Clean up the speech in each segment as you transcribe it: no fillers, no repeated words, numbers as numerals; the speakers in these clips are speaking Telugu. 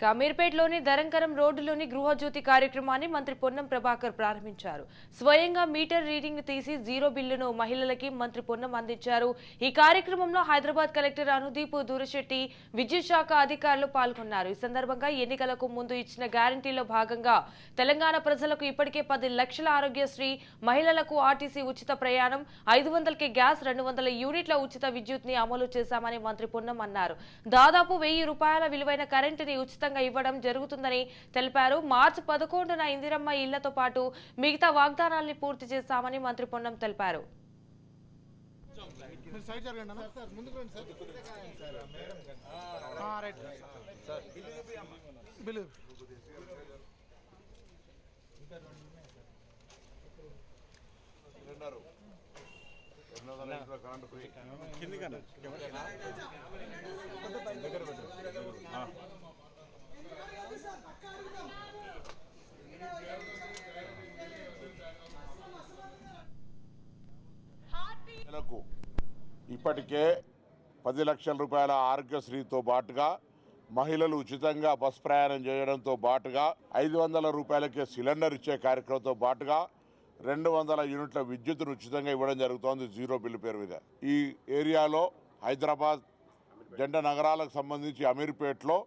అమీర్పేటలోని ధరంకరం రోడ్డులోని గృహజ్యోతి కార్యక్రమాన్ని మంత్రి పొన్నం ప్రభాకర్ ప్రారంభించారు. స్వయంగా మీటర్ రీడింగ్ తీసి జీరో బిల్లును మహిళలకి మంత్రి పొన్నం అందించారు. ఈ కార్యక్రమంలో హైదరాబాద్ కలెక్టర్ అనుదీప్ దూరశెట్టి, విద్యుత్ శాఖ అధికారులు పాల్గొన్నారు. ఈ సందర్భంగా ఎన్నికలకు ముందు ఇచ్చిన గ్యారంటీలో భాగంగా తెలంగాణ ప్రజలకు ఇప్పటికే 10 లక్షల ఆరోగ్యశ్రీ, మహిళలకు ఆర్టీసీ ఉచిత ప్రయాణం, 500కి గ్యాస్, 200 యూనిట్ల ఉచిత విద్యుత్ ని అమలు చేశామని మంత్రి పొన్నం అన్నారు. దాదాపు 1000 రూపాయల విలువైన కరెంటుని ఉచితంగా ఇవ్వడం జరుగుతుందని తెలిపారు. మార్చి 11న ఇందిరమ్మ ఇళ్లతో పాటు మిగతా వాగ్దానాల్ని పూర్తి చేస్తామని మంత్రి పొన్నం తెలిపారు. ఇప్పటికే 10 లక్షల రూపాయల ఆరోగ్యశ్రీతో పాటుగా మహిళలు ఉచితంగా బస్ ప్రయాణం చేయడంతో పాటుగా 500 రూపాయలకే సిలిండర్ ఇచ్చే కార్యక్రమంతో పాటుగా 200 యూనిట్ల విద్యుత్తును ఉచితంగా ఇవ్వడం జరుగుతోంది జీరో బిల్లు పేరు మీద. ఈ ఏరియాలో హైదరాబాద్ జంట నగరాలకు సంబంధించి అమీర్పేటలో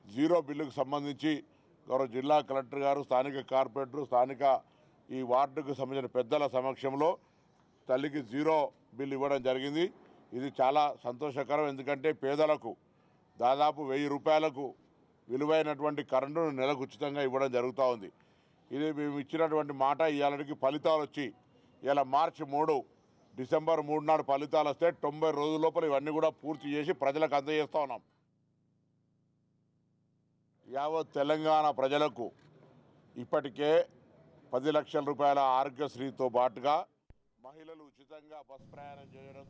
జీరో బిల్లుకు సంబంధించి గౌరవ జిల్లా కలెక్టర్ గారు, స్థానిక కార్పొరేటర్, స్థానిక ఈ వార్డుకు సంబంధించిన పెద్దల సమక్షంలో తల్లికి జీరో బిల్ ఇవ్వడం జరిగింది. ఇది చాలా సంతోషకరం. ఎందుకంటే పేదలకు దాదాపు 1000 రూపాయలకు విలువైనటువంటి కరెంటును నెలకు ఉచితంగా ఇవ్వడం జరుగుతూ ఉంది. ఇది మేము ఇచ్చినటువంటి మాట ఇవాళకి ఫలితాలు వచ్చి ఇలా మార్చి 3 డిసెంబర్ 3 నాడు ఫలితాలు వస్తే 90 రోజుల లోపల ఇవన్నీ కూడా పూర్తి చేసి ప్రజలకు అందజేస్తూ ఉన్నాం. యావత్ తెలంగాణ ప్రజలకు ఇప్పటికే 10 లక్షల రూపాయల ఆరోగ్యశ్రీతో పాటుగా మహిళలు ఉచితంగా బస్ ప్రయాణం చేయడం